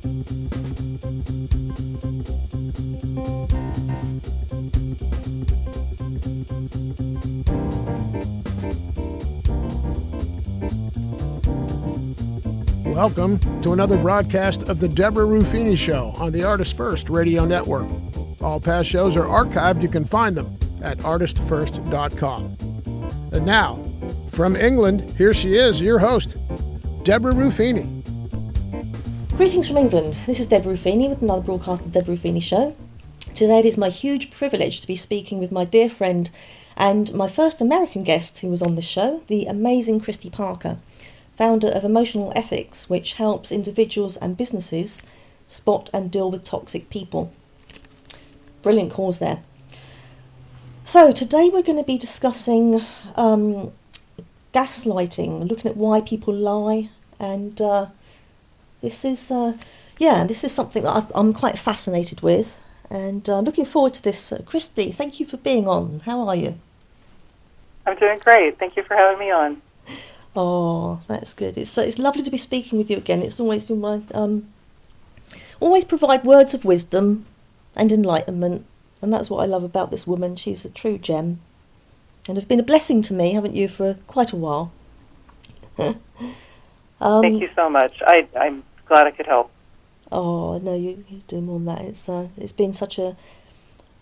Welcome to another broadcast of the Deborah Ruffini Show on the Artist First Radio Network. All past shows are archived. You can find them at artistfirst.com. And now, from England, here she is, your host, Deborah Ruffini. Greetings from England. This is Deborah Ruffini with another broadcast of the Deborah Ruffini Show. Today it is my huge privilege to be speaking with my dear friend and my first American guest who was on the show, the amazing Christy Parker, founder of Emotional Ethics, which helps individuals and businesses spot and deal with toxic people. Brilliant cause there. So today we're going to be discussing gaslighting, looking at why people lie, and this is something that I'm quite fascinated with, and looking forward to this. Christy, thank you for being on. How are you? I'm doing great. Thank you for having me on. Oh, that's good. It's lovely to be speaking with you again. It's always always provide words of wisdom and enlightenment, and that's what I love about this woman. She's a true gem, and have been a blessing to me, haven't you, for quite a while. Thank you so much. I'm glad I could help. Oh, no, you do more than that. It's been such an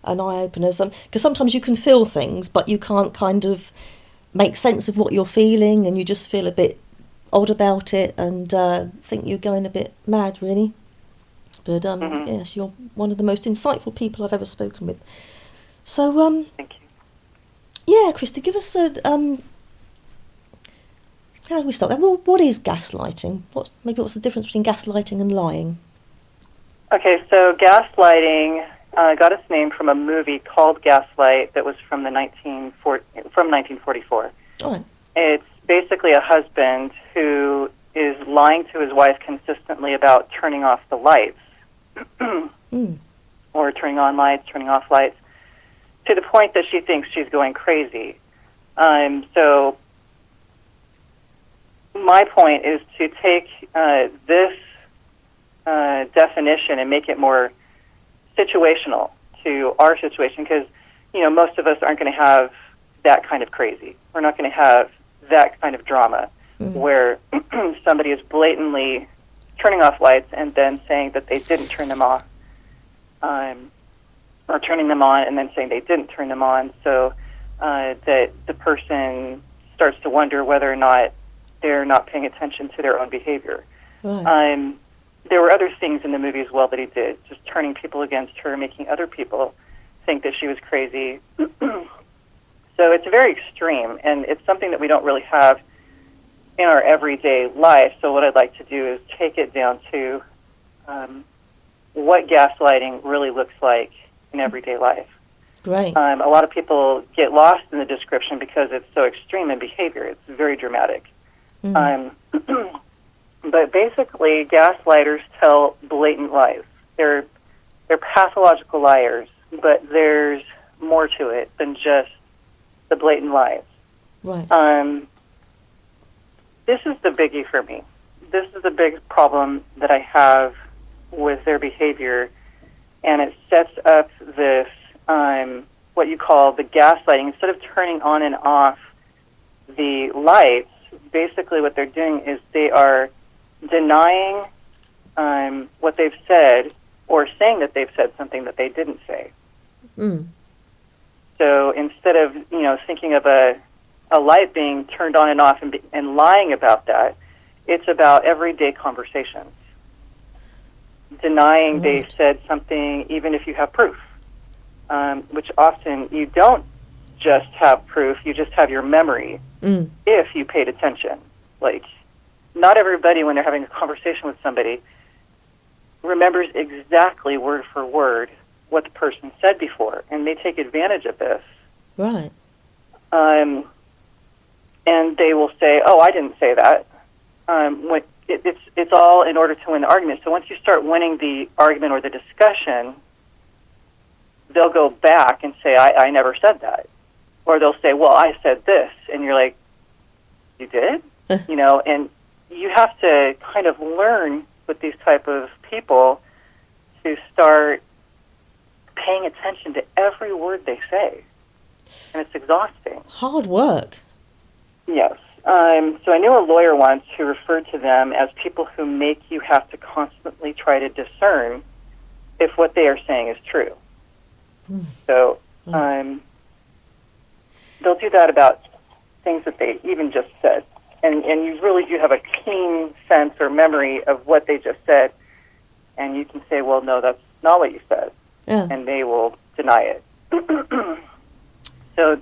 eye opener. Because sometimes you can feel things, but you can't kind of make sense of what you're feeling, and you just feel a bit odd about it, and think you're going a bit mad, really. But yes, you're one of the most insightful people I've ever spoken with. So thank you. Yeah, Christy, give us a how do we start there? Well, what is gaslighting? What's the difference between gaslighting and lying? Okay, so gaslighting got its name from a movie called Gaslight that was from 1944. All right. It's basically a husband who is lying to his wife consistently about turning off the lights, or turning on lights, turning off lights, to the point that she thinks she's going crazy. So my point is to take this definition and make it more situational to our situation, because most of us aren't going to have that kind of crazy. We're not going to have that kind of drama where somebody is blatantly turning off lights and then saying that they didn't turn them off, or turning them on and then saying they didn't turn them on, so that the person starts to wonder whether or not they're not paying attention to their own behavior. Right. There were other things in the movie as well that he did, just turning people against her, making other people think that she was crazy. So it's very extreme, and it's something that we don't really have in our everyday life. So what I'd like to do is take it down to what gaslighting really looks like in everyday life. Great. A lot of people get lost in the description because it's so extreme in behavior. It's very dramatic. But basically, gaslighters tell blatant lies. They're pathological liars, but there's more to it than just the blatant lies. Right. This is the biggie for me. This is the big problem that I have with their behavior, and it sets up this, what you call the gaslighting. Instead of turning on and off the lights, basically what they're doing is they are denying what they've said, or saying that they've said something that they didn't say. So instead of thinking of a light being turned on and off and lying about that, it's about everyday conversations. Denying they said something even if you have proof, which often you don't just have proof, you just have your memory if you paid attention. Like, not everybody, when they're having a conversation with somebody, remembers exactly word for word what the person said before, and they take advantage of this. Right. And they will say, "Oh, I didn't say that." When it's all in order to win the argument. So once you start winning the argument or the discussion, they'll go back and say, I never said that. Or they'll say, well, I said this. And you're like, you did? And you have to kind of learn with these type of people to start paying attention to every word they say. And it's exhausting. Hard work. Yes. So I knew a lawyer once who referred to them as people who make you have to constantly try to discern if what they are saying is true. So they'll do that about things that they even just said. And you really do have a keen sense or memory of what they just said. And you can say, well, no, that's not what you said. Yeah. And they will deny it. So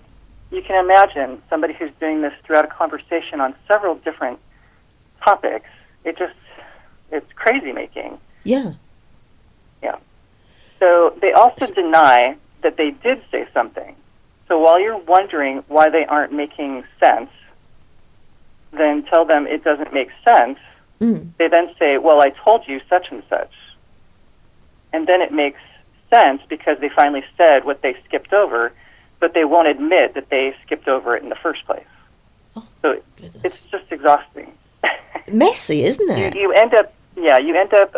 you can imagine somebody who's doing this throughout a conversation on several different topics. It's crazy making. Yeah. Yeah. So they also deny that they did say something. So while you're wondering why they aren't making sense, then tell them it doesn't make sense. They then say, well, I told you such and such. And then it makes sense because they finally said what they skipped over, but they won't admit that they skipped over it in the first place. Oh, so goodness. It's just exhausting. Messy, isn't it? You end up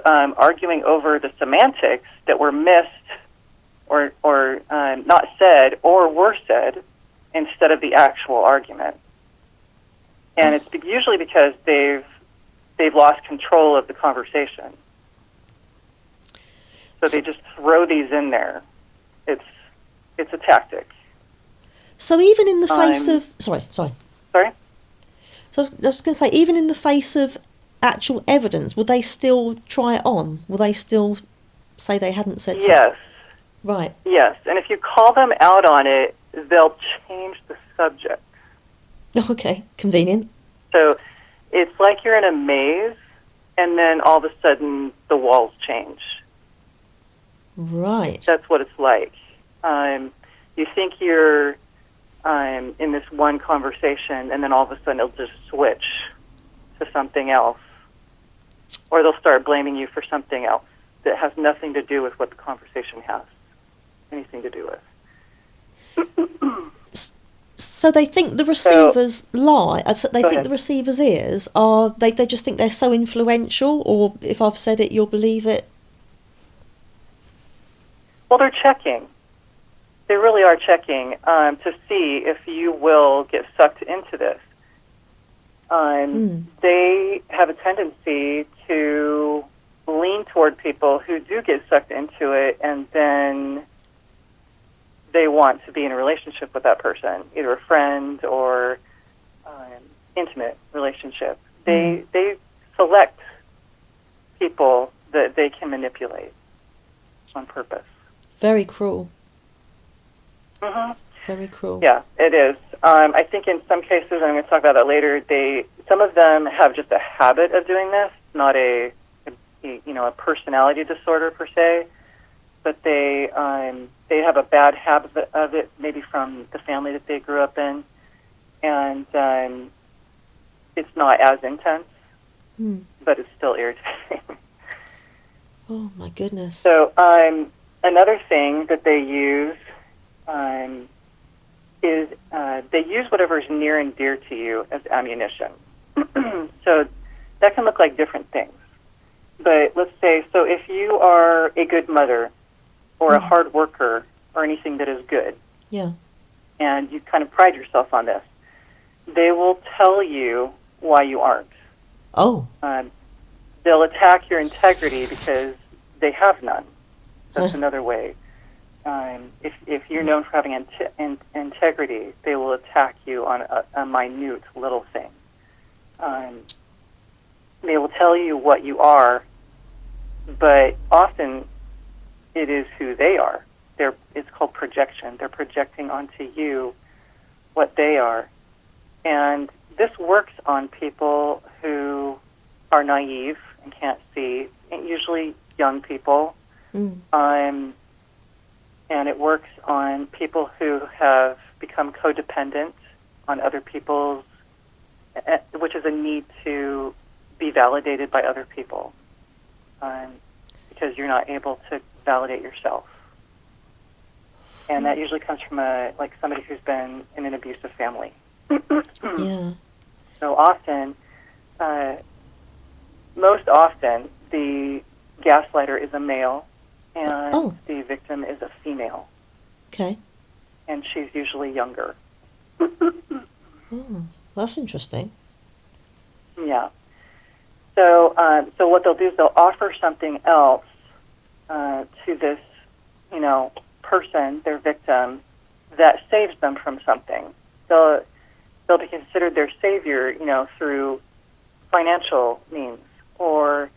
arguing over the semantics that were missed or not said or were said instead of the actual argument. And it's usually because they've lost control of the conversation. So they just throw these in there. It's a tactic. So even in the face of... Sorry. Sorry? So I was just going to say, even in the face of actual evidence, will they still try it on? Will they still say they hadn't said something? Yes. Right. Yes. And if you call them out on it, they'll change the subject. Okay. Convenient. So it's like you're in a maze, and then all of a sudden the walls change. Right. That's what it's like. You think you're in this one conversation, and then all of a sudden it'll just switch to something else. Or they'll start blaming you for something else that has nothing to do with what the conversation has anything to do with. So they think the receivers lie. So they think the receiver's ears are... They just think they're so influential, or if I've said it, you'll believe it. Well, they're checking. They really are checking to see if you will get sucked into this. They have a tendency to lean toward people who do get sucked into it, and then they want to be in a relationship with that person, either a friend or intimate relationship. They select people that they can manipulate on purpose. Very cruel. Mm-hmm. Very cruel. Yeah, it is. I think in some cases, and I'm going to talk about that later, some of them have just a habit of doing this, not a personality disorder per se, but they have a bad habit of it, maybe from the family that they grew up in, and it's not as intense, but it's still irritating. Oh my goodness. So another thing that they use is they use whatever is near and dear to you as ammunition. So that can look like different things. But let's say, so if you are a good mother or a hard worker or anything that is good, yeah, and you kind of pride yourself on this, they will tell you why you aren't. Oh. They'll attack your integrity because they have none. That's another way. If you're known for having integrity, they will attack you on a minute little thing. They will tell you what you are, but often it is who they are. It's called projection. They're projecting onto you what they are. And this works on people who are naive and can't see, and usually young people. And it works on people who have become codependent on other people's, which is a need to be validated by other people, because you're not able to validate yourself. And that usually comes from somebody who's been in an abusive family. Yeah. So often, most often, the gaslighter is a male and Oh. the victim is a female. Okay. And she's usually younger. Oh, that's interesting. Yeah. So what they'll do is they'll offer something else to this, person, their victim, that saves them from something. They'll be considered their savior, through financial means or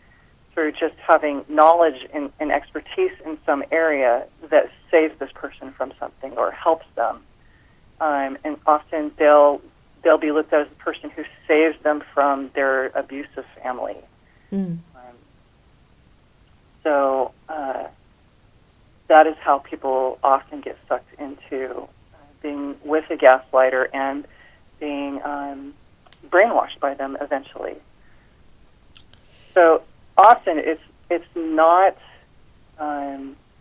through just having knowledge and expertise in some area that saves this person from something or helps them. And often they'll be looked at as the person who saves them from their abusive family. Mm. So that is how people often get sucked into being with a gaslighter and being brainwashed by them eventually. So often it's not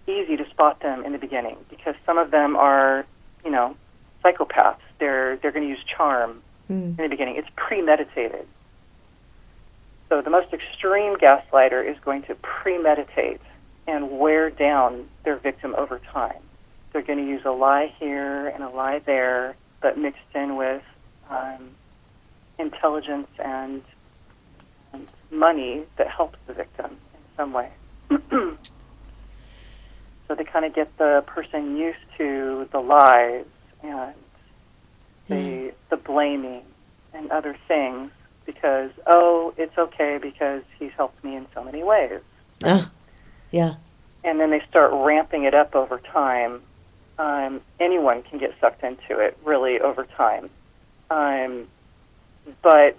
easy to spot them in the beginning because some of them are, psychopaths. They're going to use charm in the beginning. It's premeditated. So the most extreme gaslighter is going to premeditate and wear down their victim over time. They're going to use a lie here and a lie there, but mixed in with intelligence and money that helps the victim in some way. So they kind of get the person used to the lies and the blaming and other things because, it's okay because he's helped me in so many ways. Yeah. And then they start ramping it up over time. Anyone can get sucked into it, really, over time. But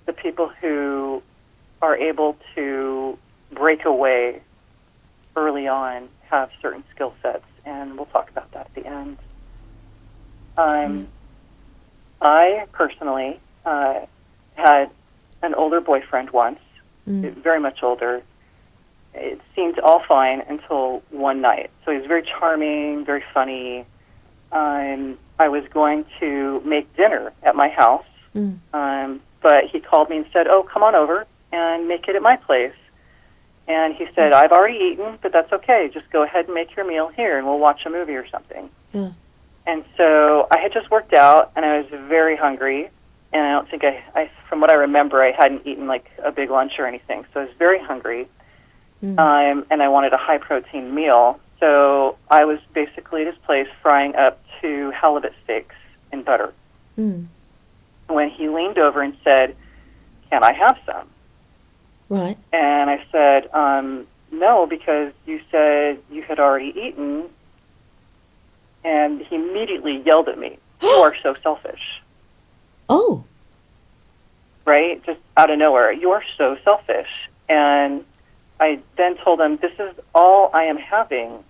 the people who are able to break away early on have certain skill sets, and we'll talk about that at the end. I personally had an older boyfriend once, very much older. It seemed all fine until one night. So he was very charming, very funny. I was going to make dinner at my house, but he called me and said, come on over and make it at my place. And he said, I've already eaten, but that's okay. Just go ahead and make your meal here, and we'll watch a movie or something. Yeah. And so I had just worked out, and I was very hungry. And I don't think I from what I remember, I hadn't eaten like a big lunch or anything. So I was very hungry, and I wanted a high-protein meal. So I was basically at his place frying up 2 halibut steaks in butter. When he leaned over and said, can I have some? Right. And I said, no, because you said you had already eaten. And he immediately yelled at me, you are so selfish. Oh. Right? Just out of nowhere. You are so selfish. And I then told him, this is all I am having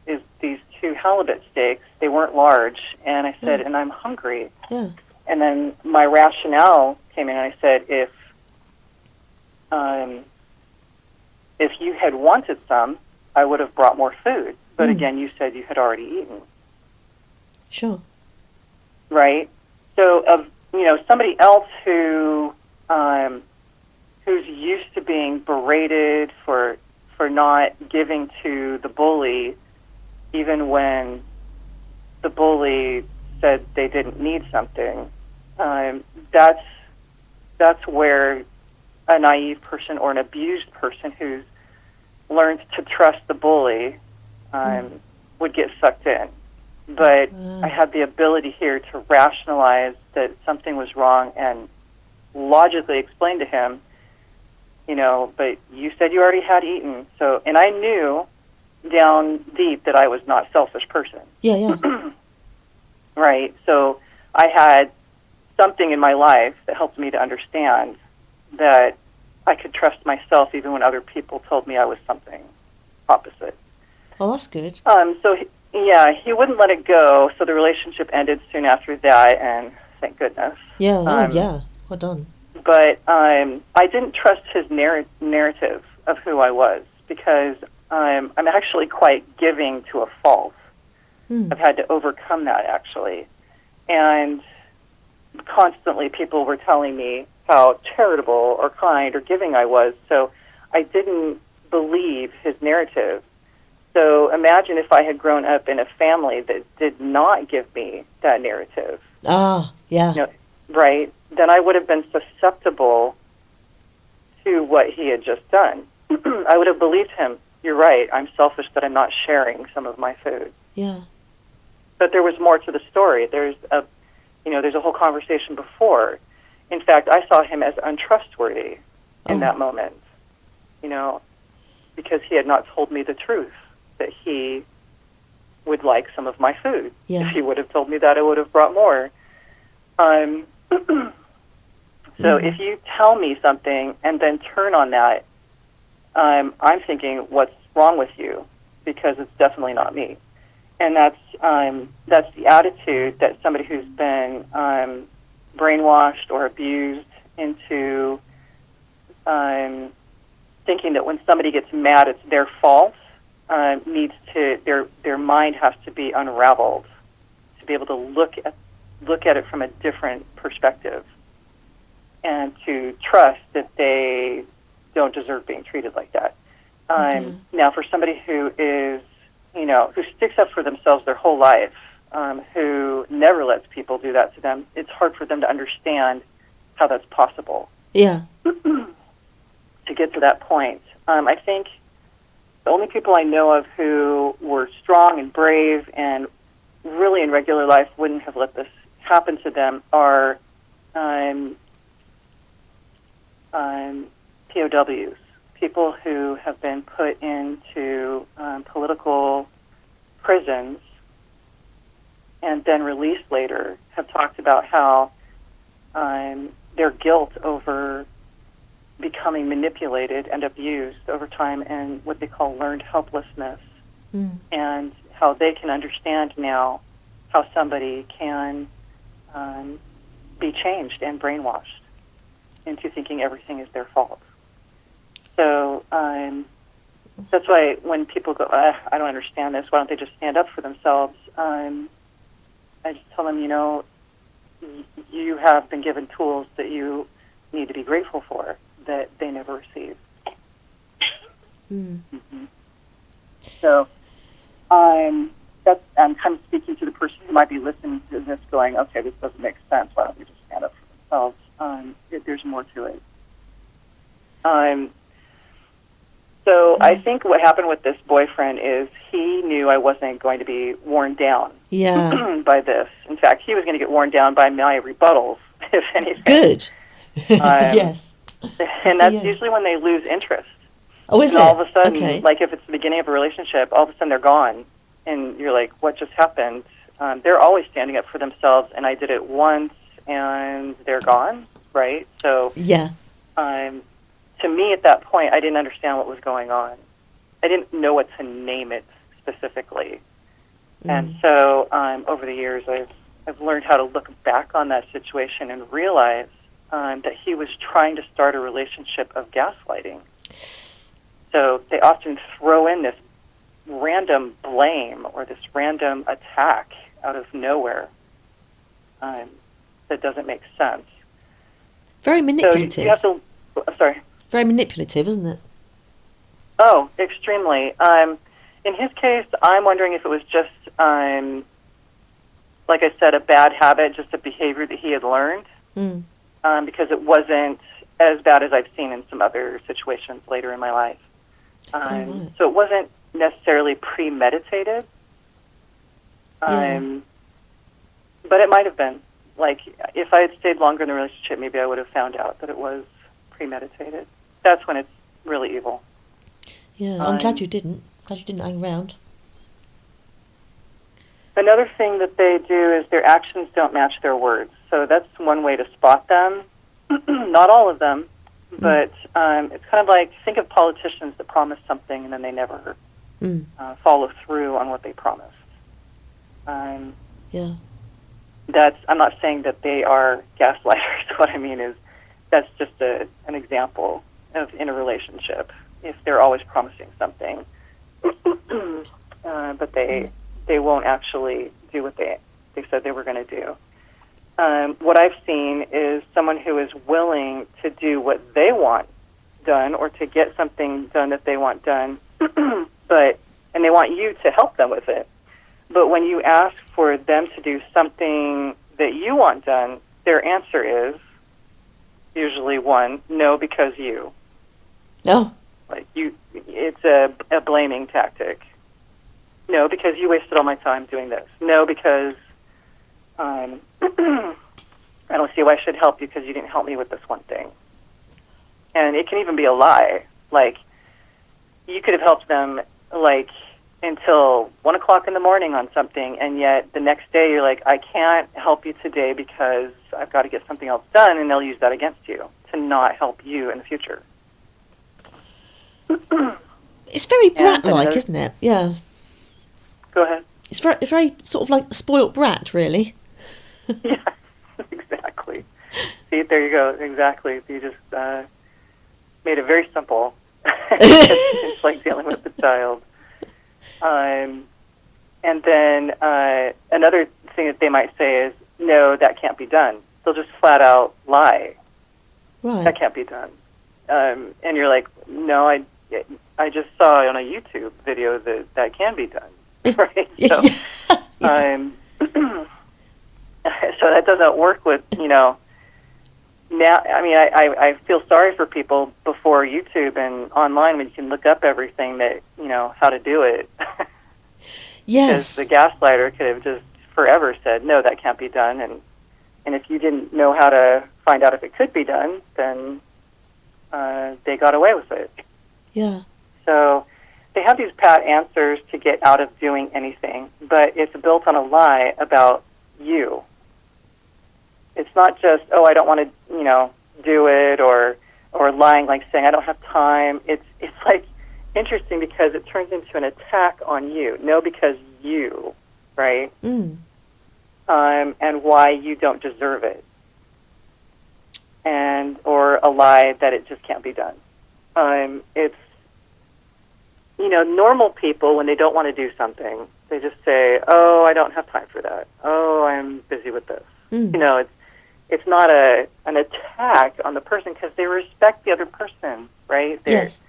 is these 2 halibut steaks. They weren't large. And I said, and I'm hungry. Yeah. And then my rationale came in, and I said, if you had wanted some, I would have brought more food. But again, you said you had already eaten. Sure. Right? So somebody else who's used to being berated for not giving to the bully, even when the bully said they didn't need something, that's where a naive person or an abused person who's learned to trust the bully would get sucked in. But I had the ability here to rationalize that something was wrong and logically explain to him, but you said you already had eaten. So, and I knew down deep that I was not a selfish person. Yeah. Right. So I had something in my life that helped me to understand that I could trust myself even when other people told me I was something opposite. Oh, that's good. He wouldn't let it go, so the relationship ended soon after that, and thank goodness. Yeah, well done. But I didn't trust his narrative of who I was because I'm actually quite giving to a fault. I've had to overcome that, actually. And constantly people were telling me how charitable or kind or giving I was, so I didn't believe his narrative. So imagine if I had grown up in a family that did not give me that narrative. Ah, yeah. You know, right? Then I would have been susceptible to what he had just done. I would have believed him. You're right. I'm selfish that I'm not sharing some of my food. Yeah. But there was more to the story. There's a whole conversation before. In fact, I saw him as untrustworthy in that moment, because he had not told me the truth, that he would like some of my food. Yeah. If he would have told me that, I would have brought more. So if you tell me something and then turn on that, I'm thinking, what's wrong with you? Because it's definitely not me. And that's the attitude that somebody who's been brainwashed or abused into thinking that when somebody gets mad, it's their fault. Their mind has to be unraveled to be able to look at it from a different perspective, and to trust that they don't deserve being treated like that. Now, for somebody who is, who sticks up for themselves their whole life, who never lets people do that to them, it's hard for them to understand how that's possible. Yeah. To get to that point. I think the only people I know of who were strong and brave and really in regular life wouldn't have let this happen to them are POWs, people who have been put into political prisons and then released later, have talked about how their guilt over becoming manipulated and abused over time and what they call learned helplessness, and how they can understand now how somebody can be changed and brainwashed into thinking everything is their fault. So that's why when people go, I don't understand this, why don't they just stand up for themselves? I just tell them, you have been given tools that you need to be grateful for that they never received. So I'm kind of speaking to the person who might be listening to this going, okay, this doesn't make sense. Why don't we just stand up for themselves? There's more to it. So I think what happened with this boyfriend is he knew I wasn't going to be worn down by this. In fact, he was going to get worn down by my rebuttals, if anything. Good. Yes. And that's usually when they lose interest. Oh, is and it? All of a sudden, like if it's the beginning of a relationship, all of a sudden they're gone. And you're like, what just happened? They're always standing up for themselves, and I did it once, and they're gone, right? So yeah. To me, at that point, I didn't understand what was going on. I didn't know what to name it specifically. And so over the years, I've learned how to look back on that situation and realize that he was trying to start a relationship of gaslighting. So they often throw in this random blame or this random attack out of nowhere that doesn't make sense. Very manipulative. So you have to... Sorry. Very manipulative, isn't it? Oh, extremely. In his case, I'm wondering if it was just, like I said, a bad habit, just a behavior that he had learned, because it wasn't as bad as I've seen in some other situations later in my life. So it wasn't necessarily premeditated, but it might have been. Like, if I had stayed longer in the relationship, maybe I would have found out that it was premeditated. That's when it's really evil. Yeah, I'm glad you didn't. Glad you didn't hang around. Another thing that they do is their actions don't match their words. So that's one way to spot them. Not all of them, but it's kind of like, think of politicians that promise something and then they never follow through on what they promised. Yeah. I'm not saying that they are gaslighters. What I mean is that's just an example of in a relationship. If they're always promising something, but they won't actually do what they said they were going to do. What I've seen is someone who is willing to do what they want done or to get something done that they want done, and they want you to help them with it. But when you ask for them to do something that you want done, their answer is usually one, no, because you. No. Like it's a blaming tactic. No, because you wasted all my time doing this. No, because I don't see why I should help you because you didn't help me with this one thing. And it can even be a lie. Like, you could have helped them, like, until 1 o'clock in the morning on something, and yet the next day you're like, I can't help you today because I've got to get something else done, and they'll use that against you to not help you in the future. It's very brat-like, isn't it? Yeah. Go ahead. It's very sort of like spoilt brat, really. Yeah, exactly. See, there you go. Exactly. You just made it very simple. It's like dealing with the child. And then another thing that they might say is, no, that can't be done. They'll just flat out lie. Right. That can't be done. And you're like, no, I just saw on a YouTube video that can be done. Right? So, so that doesn't work with, now, I mean, I feel sorry for people before YouTube and online when you can look up everything that, how to do it. Yes. Because the gaslighter could have just forever said, no, that can't be done. And if you didn't know how to find out if it could be done, then they got away with it. Yeah. So they have these pat answers to get out of doing anything, but it's built on a lie about you. It's not just, oh, I don't want to, do it, or lying, like saying I don't have time. It's like interesting because it turns into an attack on you. No, because you, right? Mm. And why you don't deserve it, or a lie that it just can't be done. It's normal people, when they don't want to do something, they just say, oh, I don't have time for that. Oh, I'm busy with this. Mm. It's not an attack on the person because they respect the other person, right? Yes.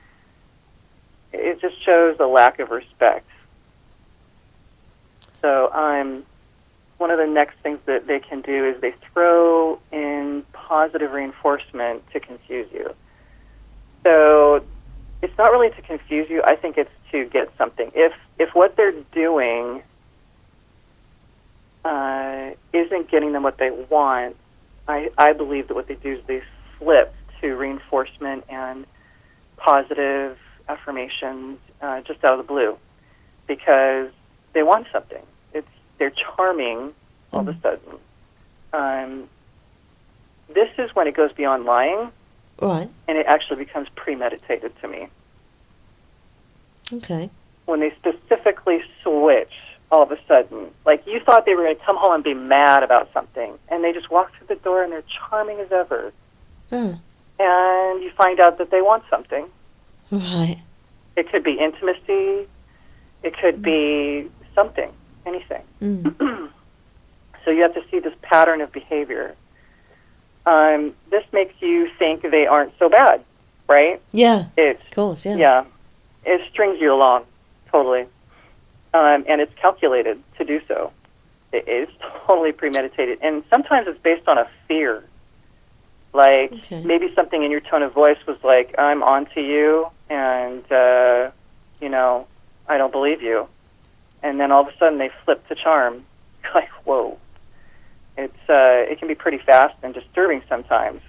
It just shows a lack of respect. So one of the next things that they can do is they throw in positive reinforcement to confuse you. So it's not really to confuse you. I think it's to get something. If what they're doing isn't getting them what they want, I believe that what they do is they flip to reinforcement and positive affirmations just out of the blue because they want something. They're charming all of a sudden. This is when it goes beyond lying. Right. And it actually becomes premeditated to me. Okay. When they specifically switch all of a sudden. Like, you thought they were going to come home and be mad about something, and they just walk through the door and they're charming as ever. And you find out that they want something. Right. It could be intimacy. It could be something, anything. So you have to see this pattern of behavior. This makes you think they aren't so bad, right? Yeah, of course, yeah. Yeah. It strings you along, totally. And it's calculated to do so. It is totally premeditated. And sometimes it's based on a fear. Like, maybe something in your tone of voice was like, I'm on to you, and, I don't believe you. And then all of a sudden they flip to charm. Like, whoa. It can be pretty fast and disturbing sometimes.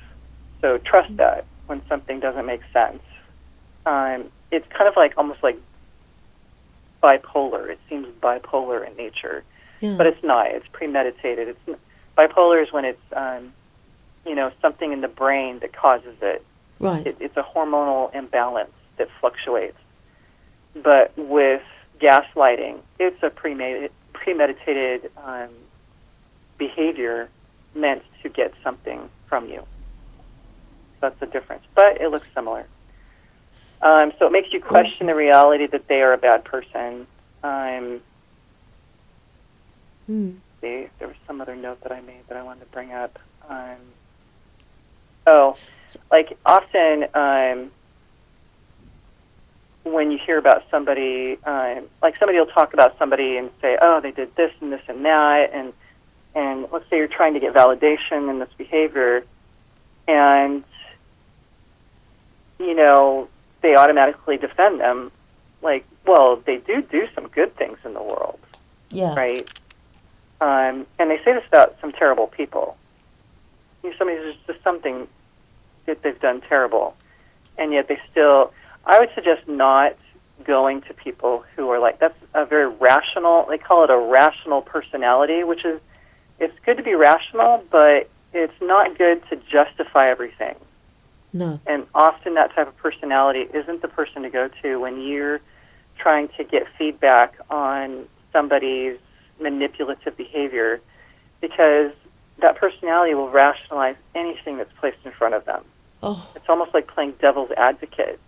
So trust that when something doesn't make sense. It's kind of like almost like bipolar. It seems bipolar in nature, but it's not. It's premeditated. Bipolar is when it's something in the brain that causes it. Right. It's a hormonal imbalance that fluctuates. But with gaslighting, it's a premeditated behavior meant to get something from you. So that's the difference. But it looks similar. So it makes you question the reality that they are a bad person. See, there was some other note that I made that I wanted to bring up. Like often when you hear about somebody, like somebody will talk about somebody and say, oh, they did this and this and that, and let's say you're trying to get validation in this behavior, and, you know, they automatically defend them, like, well, they do some good things in the world, right? And they say this about some terrible people. Somebody who's just something that they've done terrible, and yet they still, I would suggest not going to people who are like, that's a very rational, they call it a rational personality, which is, it's good to be rational, but it's not good to justify everything. No. And often that type of personality isn't the person to go to when you're trying to get feedback on somebody's manipulative behavior, because that personality will rationalize anything that's placed in front of them. Oh. It's almost like playing devil's advocate.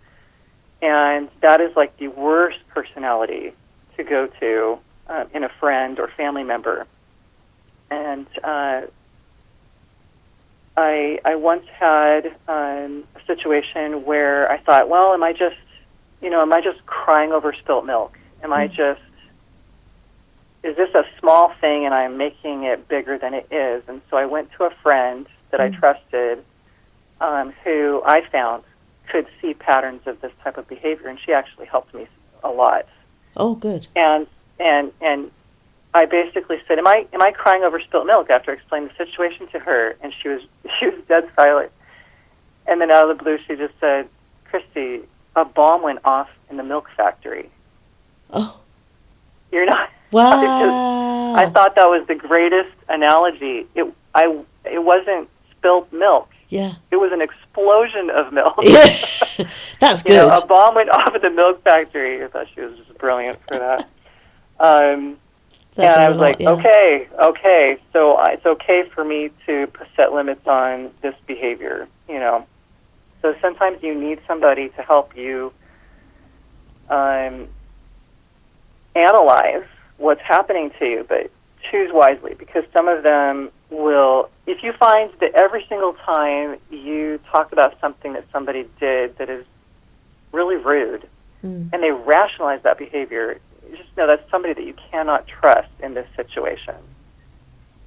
And that is like the worst personality to go to in a friend or family member. And I once had a situation where I thought, well, am I just crying over spilt milk? Am I just, is this a small thing and I'm making it bigger than it is? And so I went to a friend that I trusted, who I found could see patterns of this type of behavior, and she actually helped me a lot. Oh, good. And I basically said, "Am I crying over spilt milk?" After I explained the situation to her, and she was dead silent. And then out of the blue, she just said, "Christy, a bomb went off in the milk factory." Oh. You're not. Wow. I thought that was the greatest analogy. It wasn't spilt milk. Yeah. It was an explosion of milk. Yeah. That's good. You know, a bomb went off at the milk factory. I thought she was just brilliant for that. And I was like, okay, so it's okay for me to set limits on this behavior, you know. So sometimes you need somebody to help you analyze what's happening to you, but choose wisely, because some of them will, if you find that every single time you talk about something that somebody did that is really rude, and they rationalize that behavior, just know that's somebody that you cannot trust in this situation.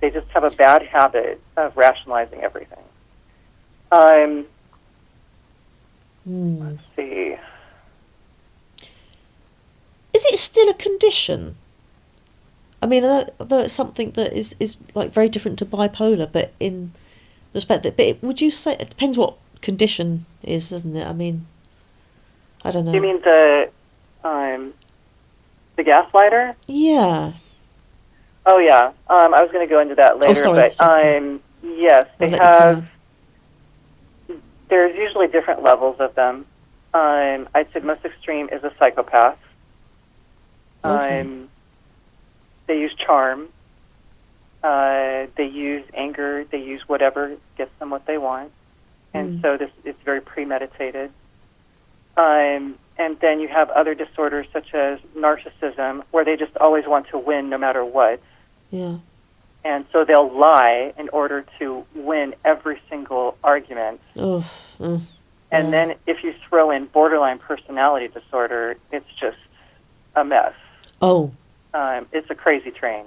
They just have a bad habit of rationalizing everything. Let's see. Is it still a condition? I mean, although it's something that is like very different to bipolar, but in the respect that, would you say it depends what condition is, doesn't it? I mean, I don't know. You mean the gaslighter? Yeah. Oh yeah. I was going to go into that later, sorry. Yes, they have. There's usually different levels of them. I'd say the most extreme is a psychopath. Okay. They use charm. They use anger. They use whatever gets them what they want, and so it's very premeditated. And then you have other disorders such as narcissism, where they just always want to win no matter what. Yeah. And so they'll lie in order to win every single argument. And then if you throw in borderline personality disorder, it's just a mess. Oh. It's a crazy train,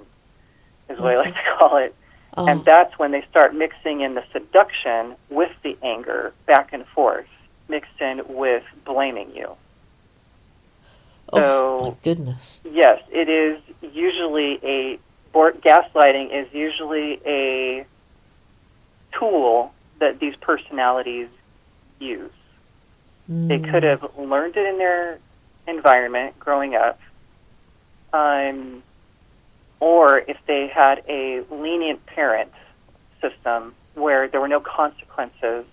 is what I like to call it. Oh. And that's when they start mixing in the seduction with the anger back and forth, mixed in with blaming you. Oh, my goodness. Yes, it is usually gaslighting is usually a tool that these personalities use. They could have learned it in their environment growing up, or if they had a lenient parent system where there were no consequences,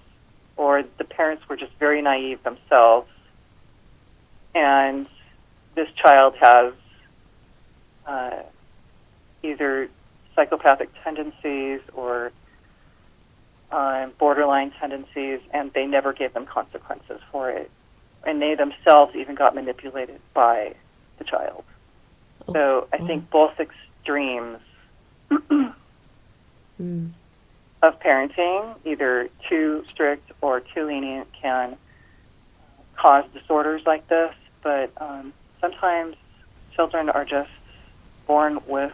or the parents were just very naive themselves, and this child has either psychopathic tendencies or borderline tendencies, and they never gave them consequences for it. And they themselves even got manipulated by the child. So I think both extremes of parenting, either too strict or too lenient, can cause disorders like this. but sometimes children are just born with,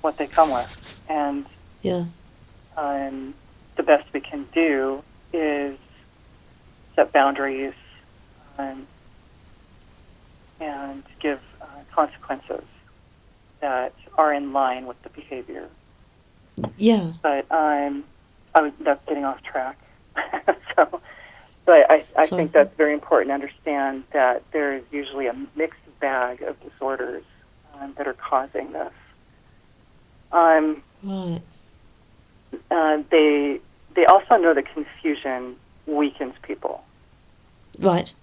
what they come with. And Yeah. The best we can do is set boundaries and give consequences that are in line with the behavior. Yeah. But that's getting off track. But I think that's very important to understand that there's usually a mixed bag of disorders that are causing this. Right. They also know that confusion weakens people. Right.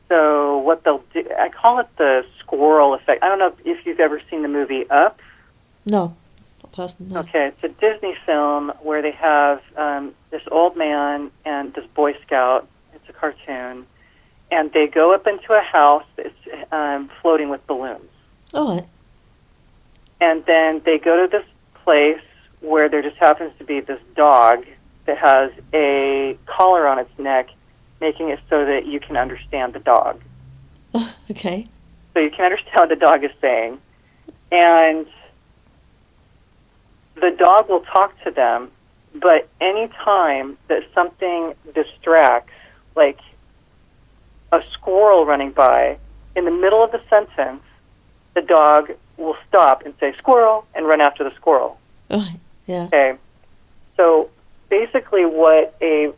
So what they'll do, I call it the squirrel effect. I don't know if you've ever seen the movie Up. No. Not personally, no. Okay, it's a Disney film where they have this old man and this Boy Scout. It's a cartoon. And they go up into a house that's floating with balloons. All right. And then they go to this place where there just happens to be this dog that has a collar on its neck, making it so that you can understand the dog. Okay. So you can understand what the dog is saying. And the dog will talk to them, but any time that something distracts, like a squirrel running by, in the middle of the sentence, the dog will stop and say, squirrel, and run after the squirrel. Right. Yeah. Okay. So basically what a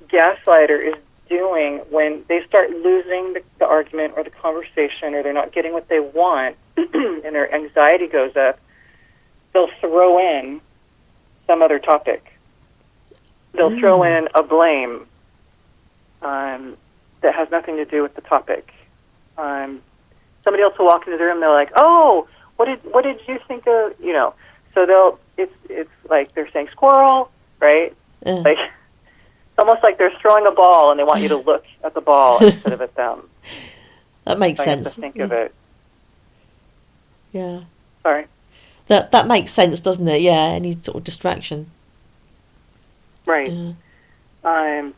gaslighter is doing when they start losing the argument or the conversation, or they're not getting what they want and their anxiety goes up, they'll throw in some other topic. They'll throw in a blame that has nothing to do with the topic. Somebody else will walk into the room and they're like, oh, what did you think of, so it's like they're saying squirrel, right? Like, it's almost like they're throwing a ball and they want you to look at the ball instead of at them. That makes so I have sense. to think of it. Yeah. Sorry. That makes sense, doesn't it? Yeah, any sort of distraction. Right. Yeah.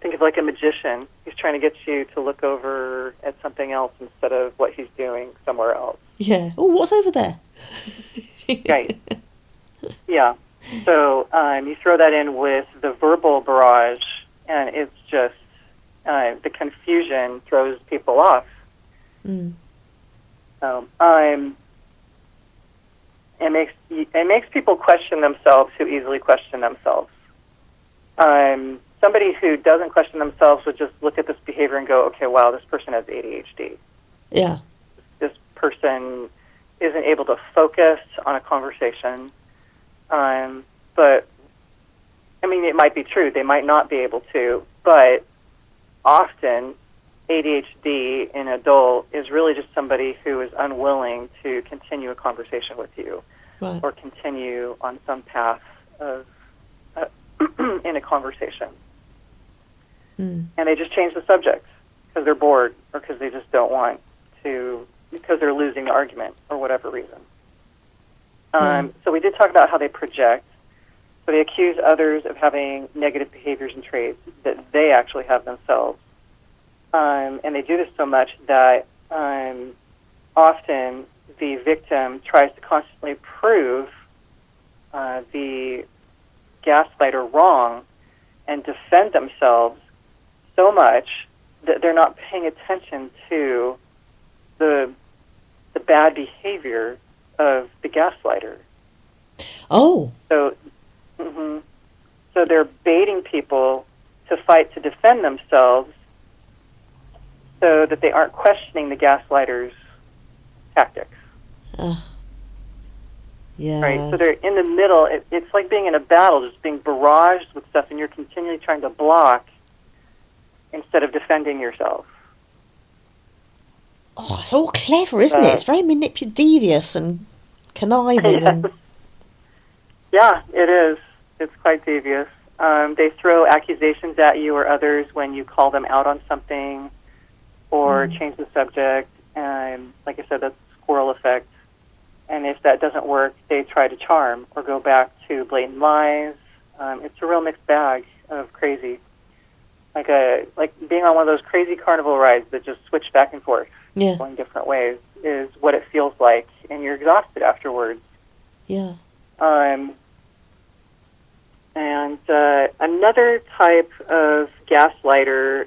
Think of like a magician. He's trying to get you to look over at something else instead of what he's doing somewhere else. Yeah. Oh, what's over there? Right. Yeah. So you throw that in with the verbal barrage, and it's just the confusion throws people off. So it makes people question themselves who easily question themselves. Somebody who doesn't question themselves would just look at this behavior and go, okay, wow, this person has ADHD. Yeah. This person isn't able to focus on a conversation. But, I mean, it might be true. They might not be able to. But often, ADHD in an adult is really just somebody who is unwilling to continue a conversation with you, Right. or continue on some path of in a conversation. And they just change the subject because they're bored, or because they just don't want to, because they're losing the argument or whatever reason. So we did talk about how they project. So they accuse others of having negative behaviors and traits that they actually have themselves. And they do this so much that often the victim tries to constantly prove the gaslighter wrong and defend themselves so much that they're not paying attention to the bad behavior of the gaslighter. Oh. So they're baiting people to fight to defend themselves so that they aren't questioning the gaslighter's tactics. Yeah. Right? So they're in the middle. It's like being in a battle, just being barraged with stuff, and you're continually trying to block instead of defending yourself. Oh, it's all clever, isn't it? It's very devious and conniving. Yes. And Yeah, it is. It's quite devious. They throw accusations at you or others when you call them out on something or change the subject. Like I said, that's the squirrel effect. And if that doesn't work, they try to charm or go back to blatant lies. It's a real mixed bag of crazy. like being on one of those crazy carnival rides that just switch back and forth, Yeah. going different ways, is what it feels like, and you're exhausted afterwards. Yeah. And another type of gaslighter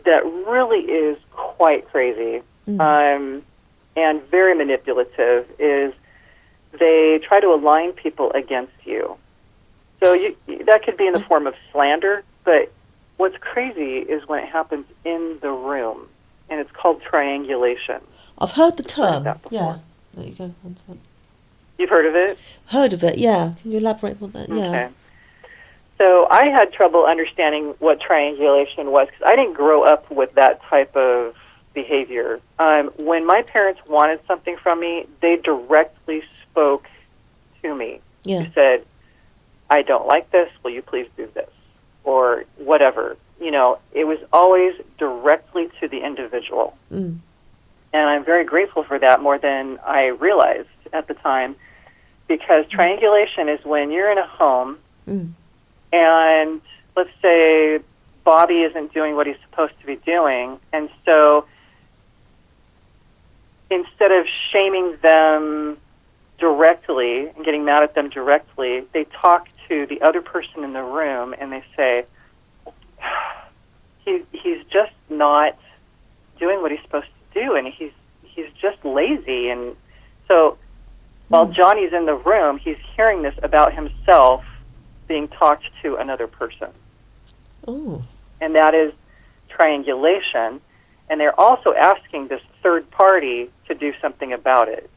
that really is quite crazy and very manipulative is they try to align people against you. So that could be in the form of slander, but what's crazy is when it happens in the room, and it's called triangulation. I've heard the You've term. heard that before. Yeah. There you go. That's it. You've heard of it? Heard of it, yeah. Can you elaborate on that? Yeah. Okay. So I had trouble understanding what triangulation was because I didn't grow up with that type of behavior. When my parents wanted something from me, they directly spoke to me. Yeah. They said, I don't like this, will you please do this? Or whatever. You know, it was always directly to the individual. Mm. And I'm very grateful for that more than I realized at the time, because triangulation is when you're in a home and let's say Bobby isn't doing what he's supposed to be doing, and so instead of shaming them directly and getting mad at them directly, they talk to the other person in the room and they say, he's just not doing what he's supposed to do, and he's just lazy. And so while Johnny's in the room, he's hearing this about himself being talked to another person. Oh. And that is triangulation. And they're also asking this third party to do something about it.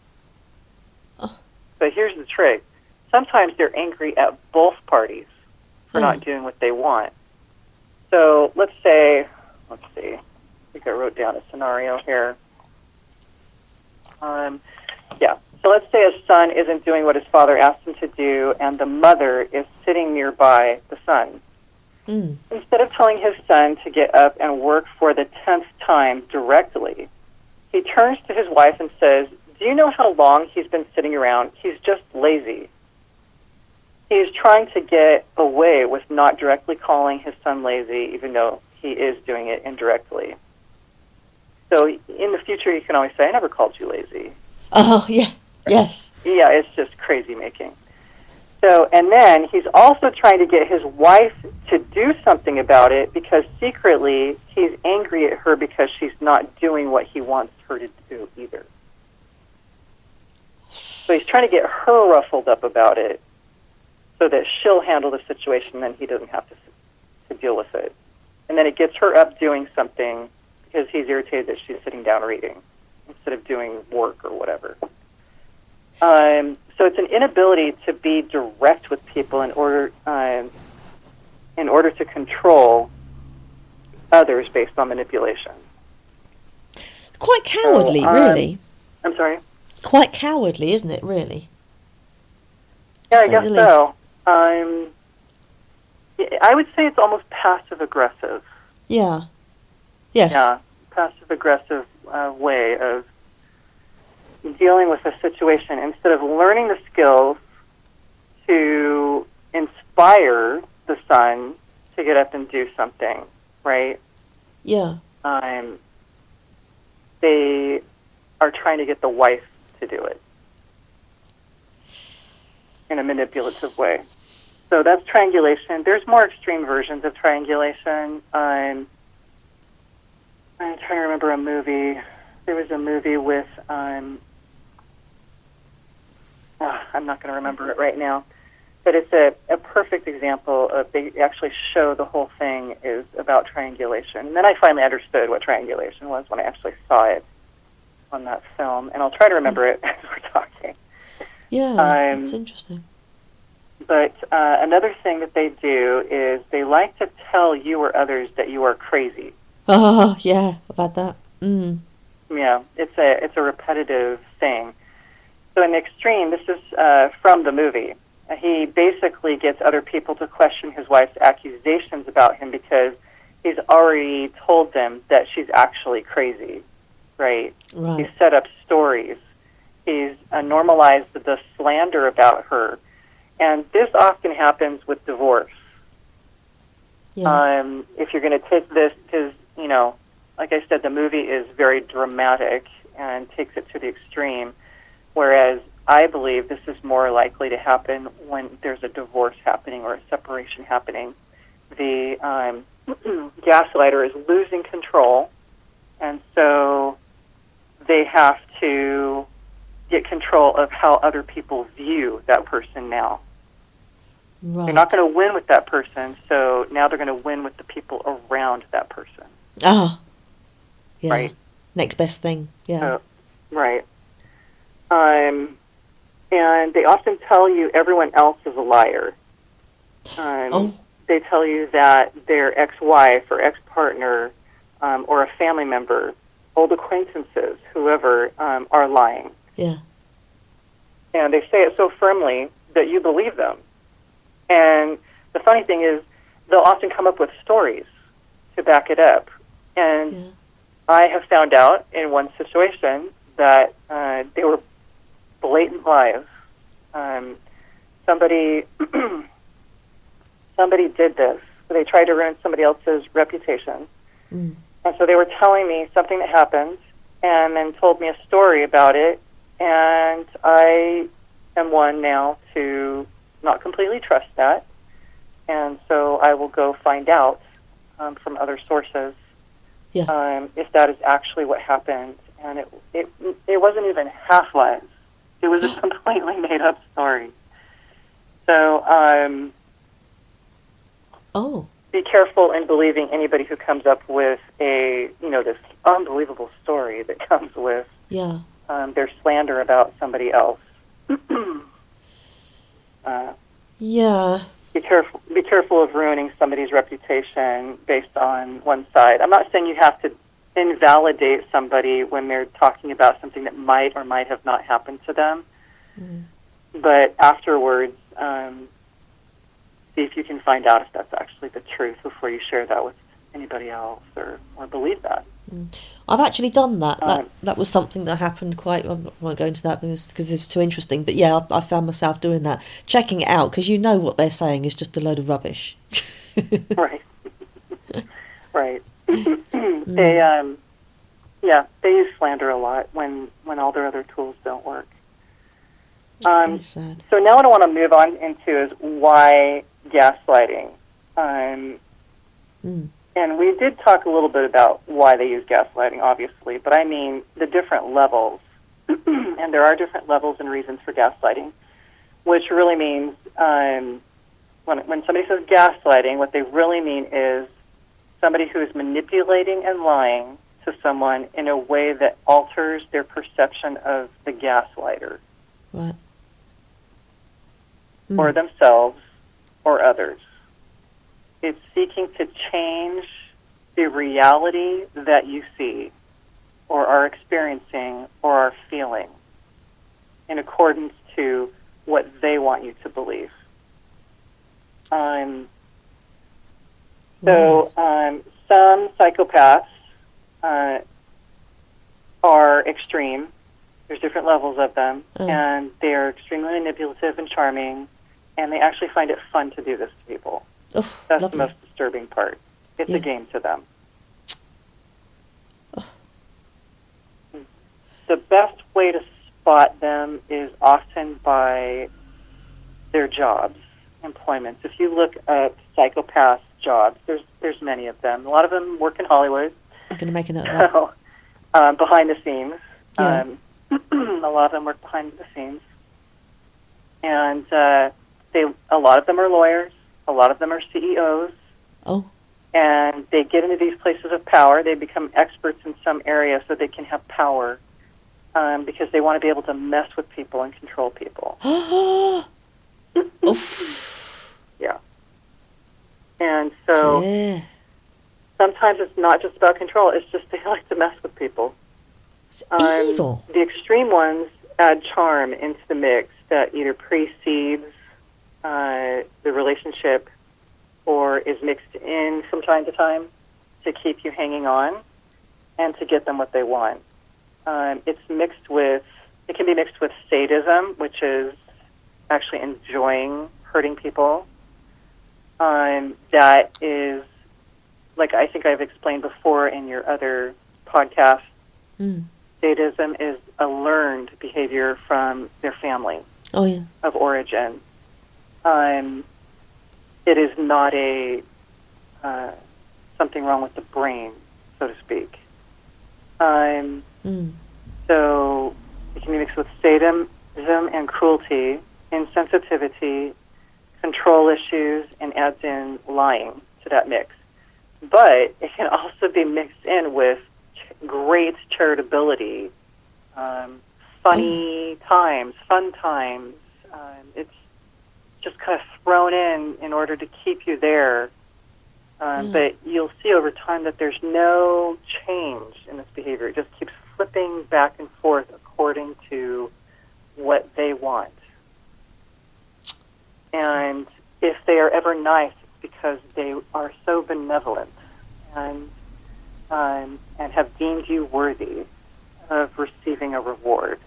Oh. But here's the trick. Sometimes they're angry at both parties for not doing what they want. So let's see. I think I wrote down a scenario here. So let's say a son isn't doing what his father asked him to do, and the mother is sitting nearby the son. Instead of telling his son to get up and work for the 10th time directly, he turns to his wife and says, do you know how long he's been sitting around? He's just lazy. He's trying to get away with not directly calling his son lazy, even though he is doing it indirectly. So in the future, you can always say, I never called you lazy. Oh, yeah. Yes. Yeah, it's just crazy making. So, and then he's also trying to get his wife to do something about it because secretly he's angry at her because she's not doing what he wants her to do either. So he's trying to get her ruffled up about it so that she'll handle the situation and then he doesn't have to deal with it. And then it gets her up doing something because he's irritated that she's sitting down reading instead of doing work or whatever. So it's an inability to be direct with people in order to control others based on manipulation. It's quite cowardly, really. I'm sorry? Quite cowardly, isn't it, really? Yeah, I guess so. I would say it's almost passive-aggressive. Yeah. Yes. Yeah, passive-aggressive way of dealing with a situation instead of learning the skills to inspire the son to get up and do something, right? Yeah. They are trying to get the wife to do it in a manipulative way. So that's triangulation. There's more extreme versions of triangulation. I'm trying to remember a movie. There was a movie with, I'm not going to remember it right now, but it's a perfect example of, they actually show the whole thing is about triangulation. And then I finally understood what triangulation was when I actually saw it on that film, and I'll try to remember it as we're talking. Yeah, it's interesting. But another thing that they do is they like to tell you or others that you are crazy. Oh, yeah, I've had that. Mm. Yeah, it's a repetitive thing. So in the extreme, this is from the movie. He basically gets other people to question his wife's accusations about him because he's already told them that she's actually crazy, right? He's set up stories. He's normalized the slander about her. And this often happens with divorce. If you're going to take this, because, like I said, the movie is very dramatic and takes it to the extreme, whereas I believe this is more likely to happen when there's a divorce happening or a separation happening. The gaslighter is losing control, and so they have to get control of how other people view that person now. Right. They're not going to win with that person, so now they're going to win with the people around that person. Ah. Yeah. Right. Next best thing. Yeah. Right. And they often tell you everyone else is a liar. They tell you that their ex-wife or ex-partner or a family member, old acquaintances, whoever, are lying. Yeah. And they say it so firmly that you believe them. And the funny thing is, they'll often come up with stories to back it up. And I have found out in one situation that they were blatant lies. Somebody did this. They tried to ruin somebody else's reputation. And so they were telling me something that happened and then told me a story about it. And I am one now to not completely trust that. And so I will go find out from other sources if that is actually what happened. And it wasn't even half lies. It was a completely made-up story. So be careful in believing anybody who comes up with this unbelievable story that comes with their slander about somebody else. Be careful of ruining somebody's reputation based on one side. I'm not saying you have to invalidate somebody when they're talking about something that might or might have not happened to them. But afterwards, see if you can find out if that's actually the truth before you share that with anybody else or believe that. I've actually done that. That was something that happened I won't go into that because it's too interesting. But yeah, I found myself doing that, checking it out, because you know what they're saying is just a load of rubbish. Right. Right. They use slander a lot when all their other tools don't work. Very sad. So now what I want to move on into is why gaslighting. And we did talk a little bit about why they use gaslighting, obviously, but I mean the different levels. And there are different levels and reasons for gaslighting, which really means when somebody says gaslighting, what they really mean is somebody who is manipulating and lying to someone in a way that alters their perception of the gaslighter. What? Or themselves or others. It's seeking to change the reality that you see or are experiencing or are feeling in accordance to what they want you to believe. Some psychopaths are extreme. There's different levels of them, and they're extremely manipulative and charming, and they actually find it fun to do this to people. That's lovely. The most disturbing part. It's a game to them. The best way to spot them is often by their jobs, employments. If you look at psychopath jobs, there's many of them. A lot of them work in Hollywood. I'm going to make a note of that. Behind the scenes. A lot of them work behind the scenes. And a lot of them are lawyers. A lot of them are CEOs. And they get into these places of power. They become experts in some area so they can have power because they want to be able to mess with people and control people. Yeah. And so sometimes it's not just about control. It's just they like to mess with people. Evil. The extreme ones add charm into the mix that either precedes the relationship or is mixed in from time to time to keep you hanging on and to get them what they want. It can be mixed with sadism, which is actually enjoying hurting people. that is, like I think I've explained before in your other podcast, sadism is a learned behavior from their family of origin. It is not a something wrong with the brain, so to speak. So it can be mixed with sadism and cruelty, insensitivity, control issues, and adds in lying to that mix. But it can also be mixed in with great charitability, funny times, fun times. It's just kind of thrown in order to keep you there. But you'll see over time that there's no change in this behavior. It just keeps flipping back and forth according to what they want. And if they are ever nice, it's because they are so benevolent and have deemed you worthy of receiving a reward.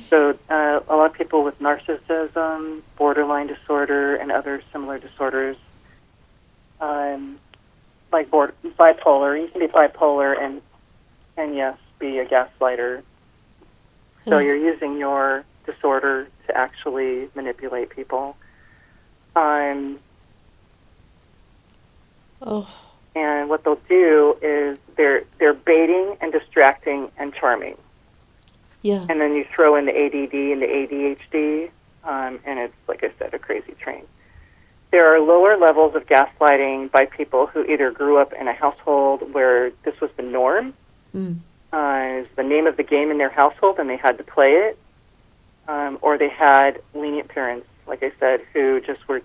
So a lot of people with narcissism, borderline disorder, and other similar disorders, like bipolar, you can be bipolar and yes, be a gaslighter. So you're using your disorder to actually manipulate people. And what they'll do is they're baiting and distracting and charming. Yeah. And then you throw in the ADD and the ADHD, and it's, like I said, a crazy train. There are lower levels of gaslighting by people who either grew up in a household where this was the norm, it's the name of the game in their household and they had to play it, or they had lenient parents, like I said, who just were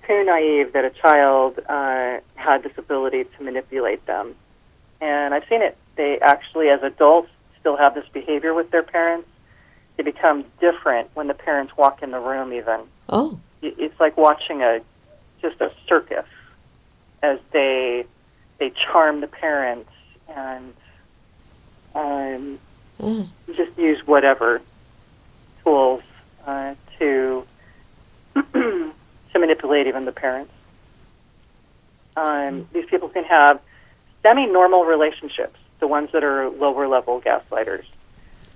too naive that a child had this ability to manipulate them. And I've seen it. They actually, as adults, still have this behavior with their parents. They become different when the parents walk in the room even. Oh. It's like watching just a circus as they charm the parents and just use whatever tools to manipulate even the parents. These people can have semi-normal relationships, the ones that are lower-level gaslighters.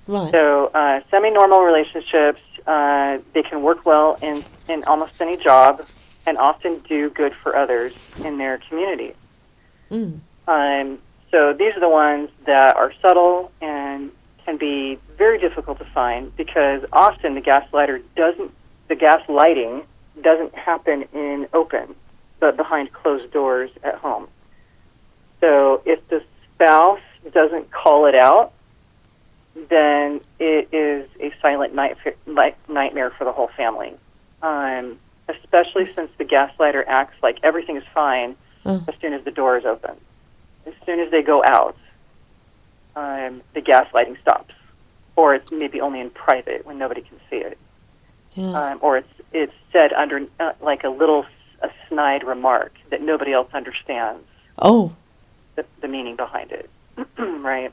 Right. So semi-normal relationships, they can work well in almost any job and often do good for others in their community. So these are the ones that are subtle and can be very difficult to find because often the gaslighting doesn't happen in open, but behind closed doors at home. So if the spouse doesn't call it out, then it is a silent nightmare for the whole family. Especially since the gaslighter acts like everything is fine as soon as the door is open. As soon as they go out, the gaslighting stops. Or it's maybe only in private when nobody can see it. Yeah. Or it's said under like a snide remark that nobody else understands. Oh. The meaning behind it. Right?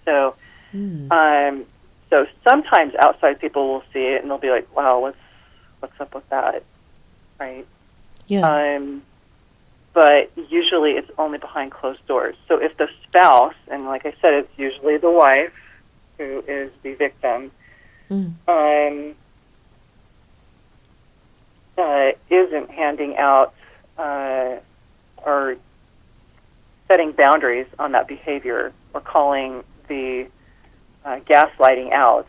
So so sometimes outside people will see it and they'll be like, wow, what's up with that? Right? Yeah. But usually it's only behind closed doors. So if the spouse, and like I said, it's usually the wife who is the victim, isn't handing out or setting boundaries on that behavior or calling the gaslighting out,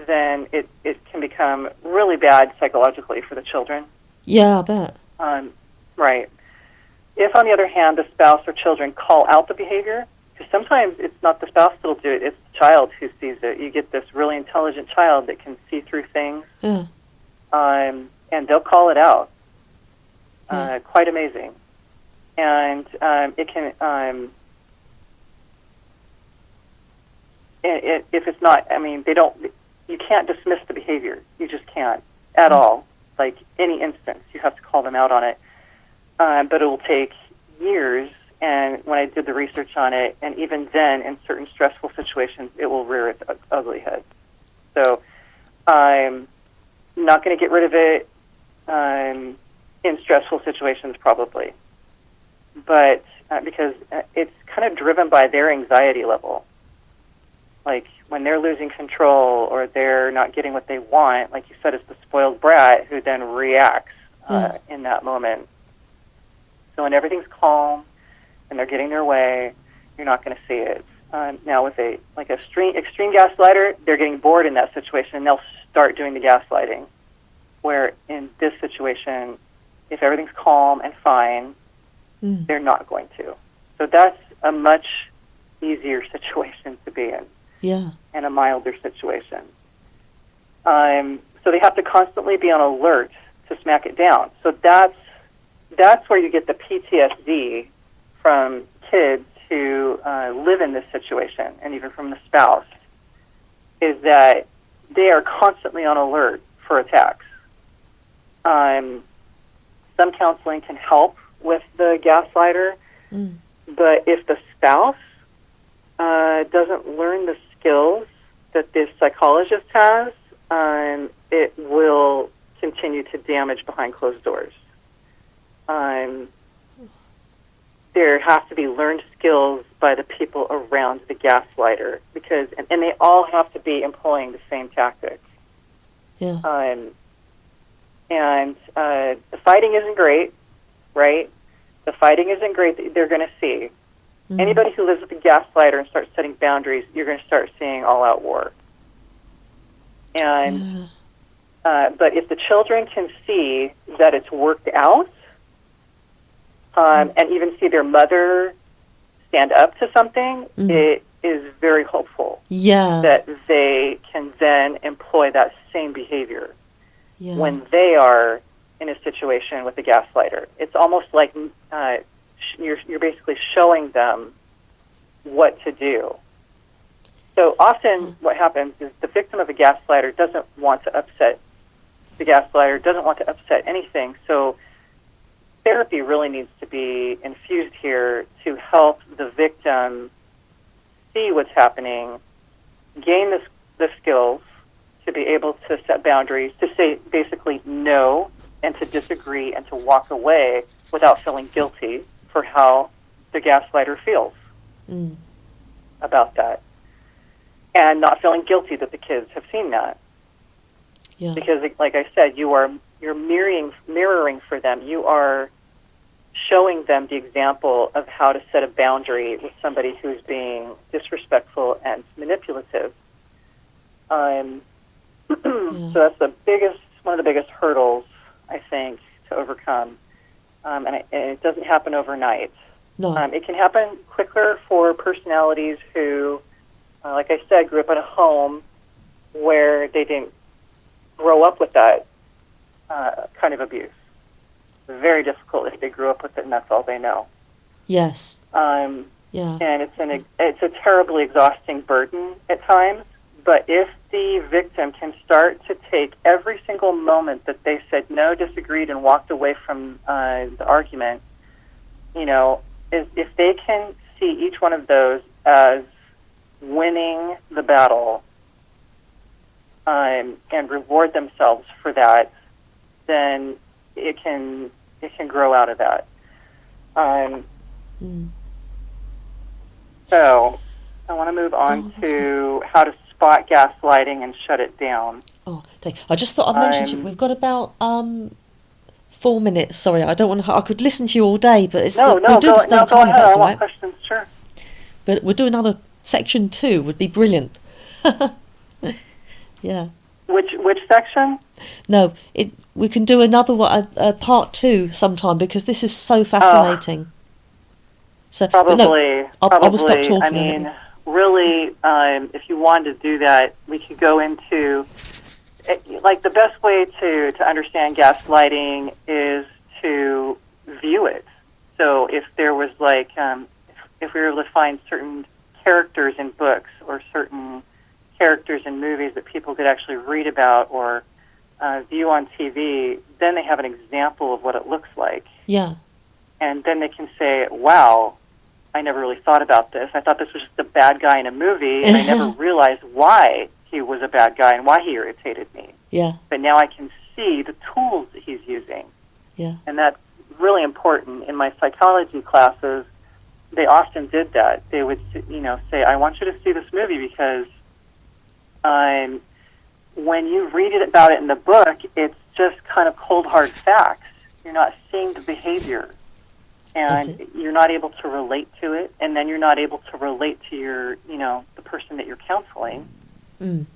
then it can become really bad psychologically for the children. Yeah, I bet. Right. If, on the other hand, the spouse or children call out the behavior, because sometimes it's not the spouse that'll do it, it's the child who sees it. You get this really intelligent child that can see through things, and they'll call it out. Quite amazing. And it can, if it's not, I mean, you can't dismiss the behavior. You just can't at all. Like any instance, you have to call them out on it. But it will take years, and when I did the research on it, and even then, in certain stressful situations, it will rear its ugly head. So I'm not going to get rid of it in stressful situations probably. But because it's kind of driven by their anxiety level. Like when they're losing control or they're not getting what they want, like you said, it's the spoiled brat who then reacts in that moment. So when everything's calm and they're getting their way, you're not going to see it. Now with a extreme gaslighter, they're getting bored in that situation and they'll start doing the gaslighting. Where in this situation, if everything's calm and fine, they're not going to. So that's a much easier situation to be in. Yeah. And a milder situation. So they have to constantly be on alert to smack it down. So that's where you get the PTSD from kids who live in this situation, and even from the spouse, is that they are constantly on alert for attacks. Some counseling can help with the gaslighter, but if the spouse doesn't learn the skills that this psychologist has, it will continue to damage behind closed doors. There have to be learned skills by the people around the gaslighter, because and they all have to be employing the same tactics. Yeah. And the fighting isn't great, right? The fighting isn't great that they're going to see. Anybody who lives with a gaslighter and starts setting boundaries, you're going to start seeing all-out war. And but if the children can see that it's worked out, and even see their mother stand up to something, it is very hopeful that they can then employ that same behavior when they are in a situation with a gaslighter. It's almost like you're basically showing them what to do. So often what happens is the victim of a gaslighter doesn't want to upset the gaslighter, doesn't want to upset anything. So therapy really needs to be infused here to help the victim see what's happening, gain the skills to be able to set boundaries, to say basically no, and to disagree, and to walk away without feeling guilty for how the gaslighter feels about that. And not feeling guilty that the kids have seen that. Yeah. Because, like I said, you're mirroring for them. You are showing them the example of how to set a boundary with somebody who's being disrespectful and manipulative. So that's one of the biggest hurdles, I think, to overcome. And it doesn't happen overnight. No. It can happen quicker for personalities who, like I said, grew up in a home where they didn't grow up with that kind of abuse. Very difficult if they grew up with it and that's all they know. Yes. And it's a terribly exhausting burden at times. But if the victim can start to take every single moment that they said no, disagreed, and walked away from the argument, if they can see each one of those as winning the battle and reward themselves for that, then it can grow out of that. So I want to move on to how to spot gaslighting and shut it down. I just thought I'd mention we've got about 4 minutes. Sorry, I don't want to. I could listen to you all day, but it's we'll do this another time. I want questions, sure. But we'll do another section 2. Would be brilliant. Yeah. Which section? No, we can do another one, part 2 sometime, because this is so fascinating. So probably. I will stop talking. I mean, really, if you wanted to do that, we could go into the best way to understand gaslighting is to view it. So if there was if we were able to find certain characters in books or certain characters in movies that people could actually read about or view on TV, then they have an example of what it looks like. Yeah. And then they can say, wow, I never really thought about this. I thought this was just a bad guy in a movie, and I never realized why he was a bad guy and why he irritated me. Yeah. But now I can see the tools that he's using. Yeah. And that's really important. In my psychology classes, they often did that. They would, say, I want you to see this movie because when you read about it in the book, it's just kind of cold, hard facts. You're not seeing the behavior, and you're not able to relate to it, and then you're not able to relate to your, the person that you're counseling. Mm.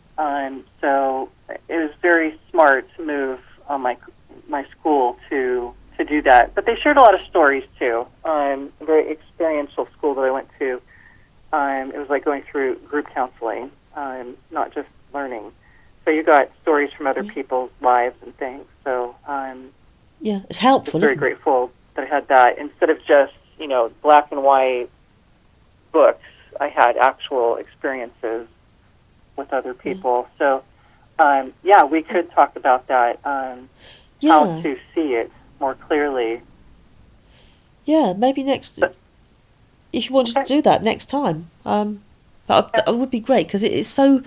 So it was very smart to move on my school to do that. But they shared a lot of stories, too. A very experiential school that I went to. It was like going through group counseling, not just learning. So you got stories from other people's lives and things. So it's helpful. I'm very grateful that I had that. Instead of just, black and white books, I had actual experiences with other people. So, we could talk about that, how to see it more clearly. Yeah, maybe if you wanted to do that next time, that would be great, because it's so...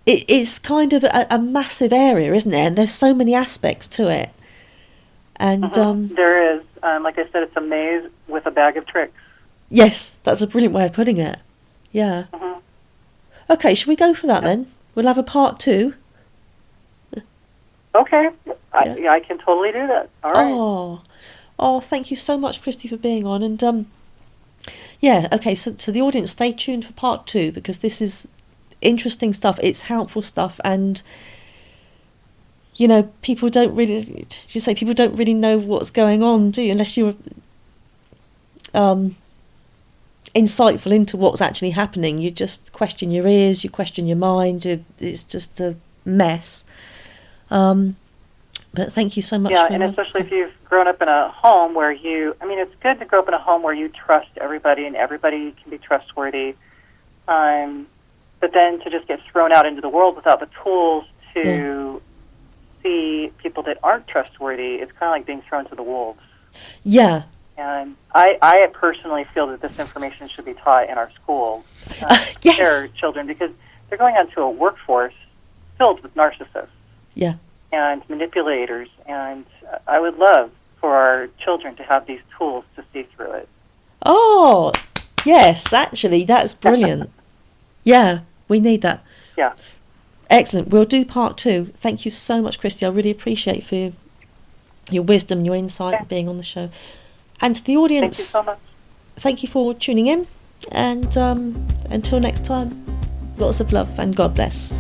It's kind of a massive area, isn't it? And there's so many aspects to it. And there is. Like I said, it's a maze with a bag of tricks. Yes, that's a brilliant way of putting it. Yeah. Mm-hmm. Okay, shall we go for that then? We'll have a part 2. Okay. I can totally do that. All right. Oh, thank you so much, Christy, for being on. And okay, so the audience, stay tuned for part 2, because this is interesting stuff. It's helpful stuff, and people don't really, people don't really know what's going on, do you? Unless you're insightful into what's actually happening. You just question your ears, you question your mind. It's just a mess. But thank you so much. Yeah, and especially if you've grown up in a home where it's good to grow up in a home where you trust everybody and everybody can be trustworthy. But then to just get thrown out into the world without the tools to see people that aren't trustworthy, it's kind of like being thrown to the wolves. Yeah. And I personally feel that this information should be taught in our schools. Yes. Their children, because they're going onto a workforce filled with narcissists. Yeah. And manipulators. And I would love for our children to have these tools to see through it. Oh, yes, actually, that's brilliant. Yeah, we need that. Yeah. Excellent. We'll do part 2. Thank you so much, Christy. I really appreciate for your wisdom, your insight, being on the show. And to the audience, thank you so much. Thank you for tuning in. And until next time, lots of love and God bless.